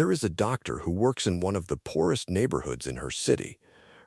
There is a doctor who works in one of the poorest neighborhoods in her city.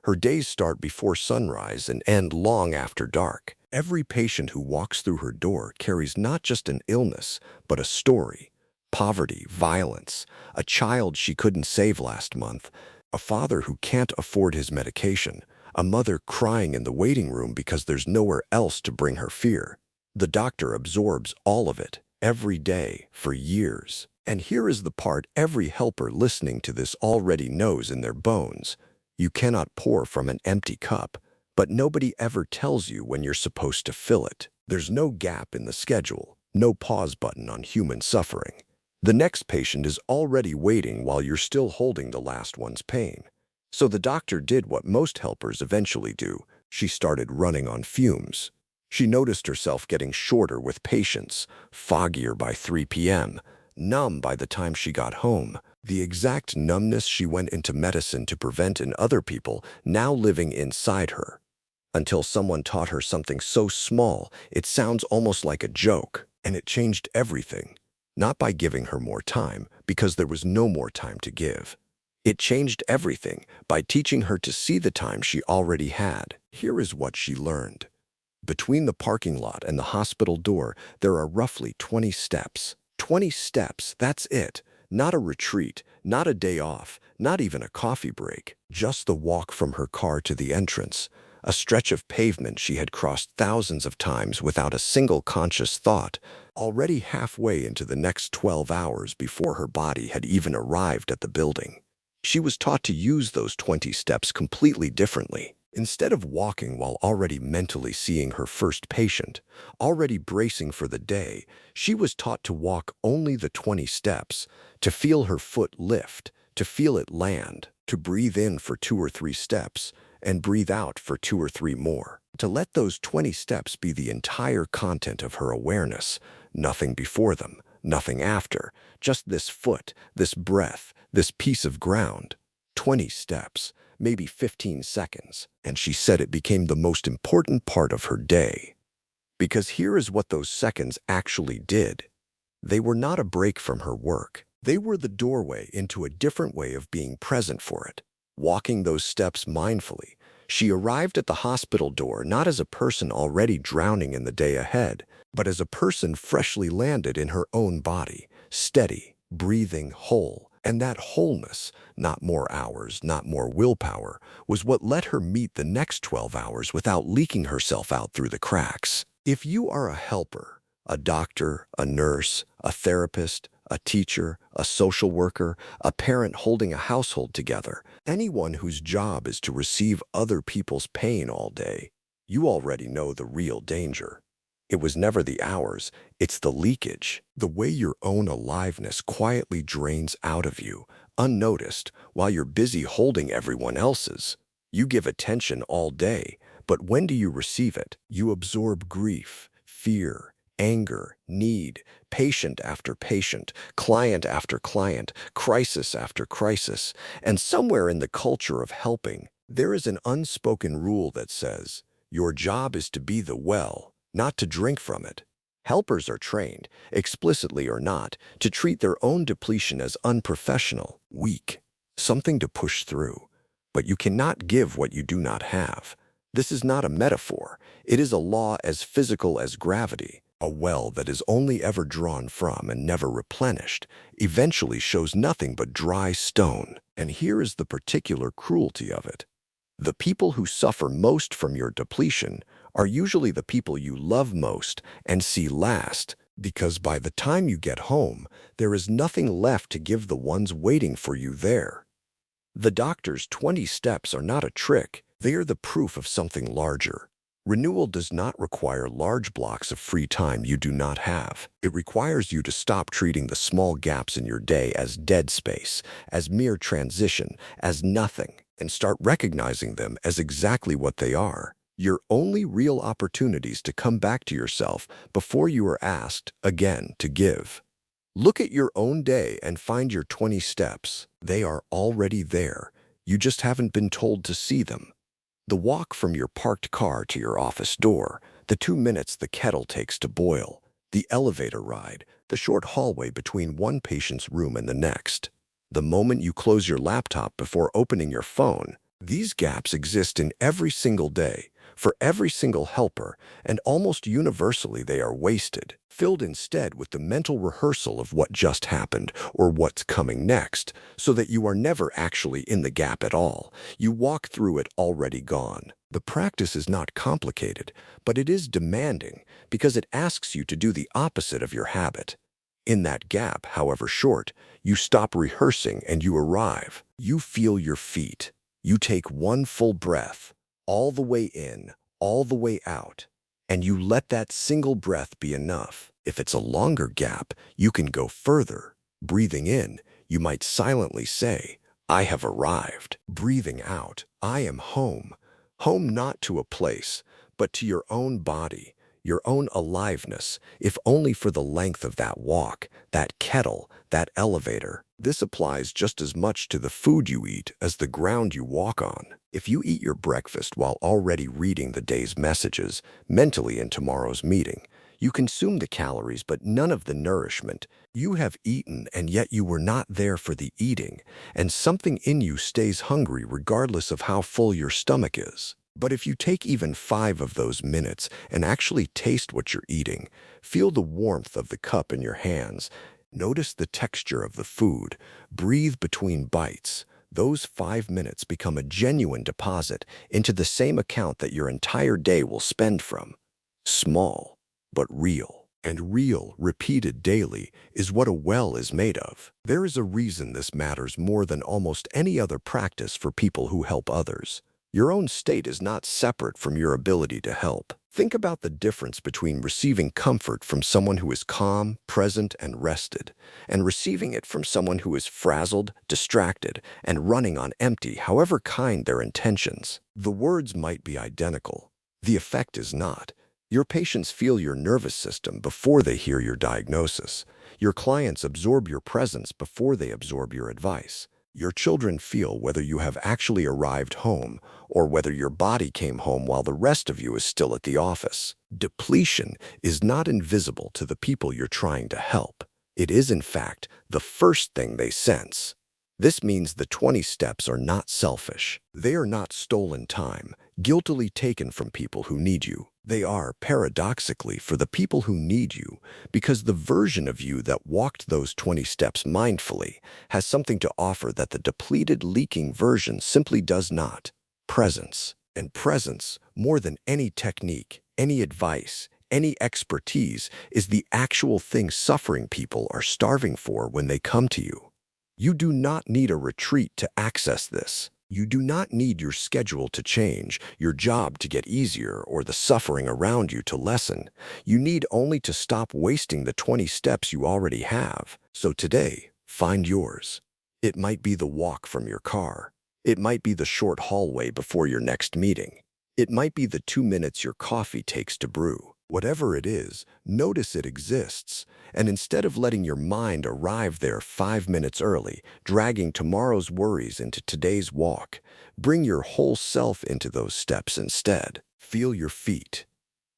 Her days start before sunrise and end long after dark. Every patient who walks through her door carries not just an illness, but a story. Poverty, violence, a child she couldn't save last month, a father who can't afford his medication, a mother crying in the waiting room because there's nowhere else to bring her fear. The doctor absorbs all of it, every day, for years. And here is the part every helper listening to this already knows in their bones. You cannot pour from an empty cup, but nobody ever tells you when you're supposed to fill it. There's no gap in the schedule, no pause button on human suffering. The next patient is already waiting while you're still holding the last one's pain. So the doctor did what most helpers eventually do. She started running on fumes. She noticed herself getting shorter with patients, foggier by 3 p.m., numb by the time she got home. The exact numbness she went into medicine to prevent in other people now living inside her. Until someone taught her something so small, it sounds almost like a joke, and it changed everything. Not by giving her more time, because there was no more time to give. It changed everything by teaching her to see the time she already had. Here is what she learned. Between the parking lot and the hospital door, there are roughly 20 steps. 20 steps, that's it. Not a retreat, not a day off, not even a coffee break. Just the walk from her car to the entrance. A stretch of pavement she had crossed thousands of times without a single conscious thought, already halfway into the next 12 hours before her body had even arrived at the building. She was taught to use those 20 steps completely differently. Instead of walking while already mentally seeing her first patient, already bracing for the day, she was taught to walk only the 20 steps, to feel her foot lift, to feel it land, to breathe in for 2 or 3 steps, and breathe out for 2 or 3 more. To let those 20 steps be the entire content of her awareness, nothing before them, nothing after, just this foot, this breath, this piece of ground. 20 steps, maybe 15 seconds, and she said it became the most important part of her day. Because here is what those seconds actually did. They were not a break from her work. They were the doorway into a different way of being present for it. Walking those steps mindfully, she arrived at the hospital door not as a person already drowning in the day ahead, but as a person freshly landed in her own body, steady, breathing, whole. And that wholeness, not more hours, not more willpower, was what let her meet the next 12 hours without leaking herself out through the cracks. If you are a helper, a doctor, a nurse, a therapist, a teacher, a social worker, a parent holding a household together, anyone whose job is to receive other people's pain all day, you already know the real danger. It was never the hours, it's the leakage, the way your own aliveness quietly drains out of you, unnoticed, while you're busy holding everyone else's. You give attention all day, but when do you receive it? You absorb grief, fear, anger, need, patient after patient, client after client, crisis after crisis, and somewhere in the culture of helping, there is an unspoken rule that says, your job is to be the well, not to drink from it. Helpers are trained, explicitly or not, to treat their own depletion as unprofessional, weak, something to push through. But you cannot give what you do not have. This is not a metaphor. It is a law as physical as gravity. A well that is only ever drawn from and never replenished eventually shows nothing but dry stone. And here is the particular cruelty of it. The people who suffer most from your depletion are usually the people you love most and see last, because by the time you get home, there is nothing left to give the ones waiting for you there. The doctor's 20 steps are not a trick, they are the proof of something larger. Renewal does not require large blocks of free time you do not have. It requires you to stop treating the small gaps in your day as dead space, as mere transition, as nothing, and start recognizing them as exactly what they are. Your only real opportunities to come back to yourself before you are asked, again, to give. Look at your own day and find your 20 steps. They are already there. You just haven't been told to see them. The walk from your parked car to your office door, the 2 minutes the kettle takes to boil, the elevator ride, the short hallway between one patient's room and the next. the moment you close your laptop before opening your phone. These gaps exist in every single day, for every single helper, and almost universally they are wasted, filled instead with the mental rehearsal of what just happened or what's coming next, so that you are never actually in the gap at all. You walk through it already gone. The practice is not complicated, but it is demanding because it asks you to do the opposite of your habit. In that gap, however short, you stop rehearsing and you arrive. You feel your feet. You take one full breath, all the way in, all the way out, and you let that single breath be enough. If it's a longer gap, you can go further. Breathing in, you might silently say, I have arrived. Breathing out, I am home. Home not to a place, but to your own body, your own aliveness, if only for the length of that walk, that kettle, that elevator. This applies just as much to the food you eat as the ground you walk on. If you eat your breakfast while already reading the day's messages, mentally in tomorrow's meeting, you consume the calories but none of the nourishment. You have eaten and yet you were not there for the eating, and something in you stays hungry regardless of how full your stomach is. But if you take even 5 of those minutes and actually taste what you're eating, feel the warmth of the cup in your hands, notice the texture of the food, breathe between bites, those 5 minutes become a genuine deposit into the same account that your entire day will spend from. Small, but real. And real, repeated daily, is what a well is made of. There is a reason this matters more than almost any other practice for people who help others. Your own state is not separate from your ability to help. Think about the difference between receiving comfort from someone who is calm, present, and rested, and receiving it from someone who is frazzled, distracted, and running on empty, however kind their intentions. The words might be identical. The effect is not. Your patients feel your nervous system before they hear your diagnosis. Your clients absorb your presence before they absorb your advice. Your children feel whether you have actually arrived home or whether your body came home while the rest of you is still at the office. Depletion is not invisible to the people you're trying to help. It is, in fact, the first thing they sense. This means the 20 steps are not selfish. They are not stolen time, guiltily taken from people who need you. They are, paradoxically, for the people who need you, because the version of you that walked those 20 steps mindfully has something to offer that the depleted, leaking version simply does not. Presence. And presence, more than any technique, any advice, any expertise, is the actual thing suffering people are starving for when they come to you. You do not need a retreat to access this. You do not need your schedule to change, your job to get easier, or the suffering around you to lessen. You need only to stop wasting the 20 steps you already have. So today, find yours. It might be the walk from your car. It might be the short hallway before your next meeting. It might be the 2 minutes your coffee takes to brew. Whatever it is, notice it exists, and instead of letting your mind arrive there 5 minutes early, dragging tomorrow's worries into today's walk, bring your whole self into those steps instead. Feel your feet.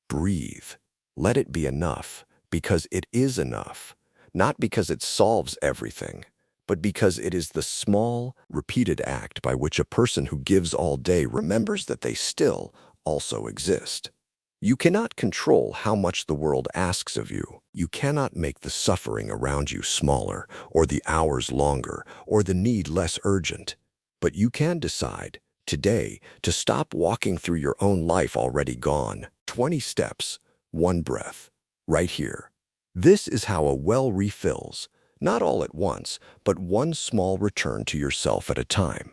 Breathe. Let it be enough, because it is enough. Not because it solves everything, but because it is the small, repeated act by which a person who gives all day remembers that they still also exist. You cannot control how much the world asks of you. You cannot make the suffering around you smaller, or the hours longer, or the need less urgent. But you can decide, today, to stop walking through your own life already gone. 20 steps, 1 breath, right here. This is how a well refills, not all at once, but one small return to yourself at a time.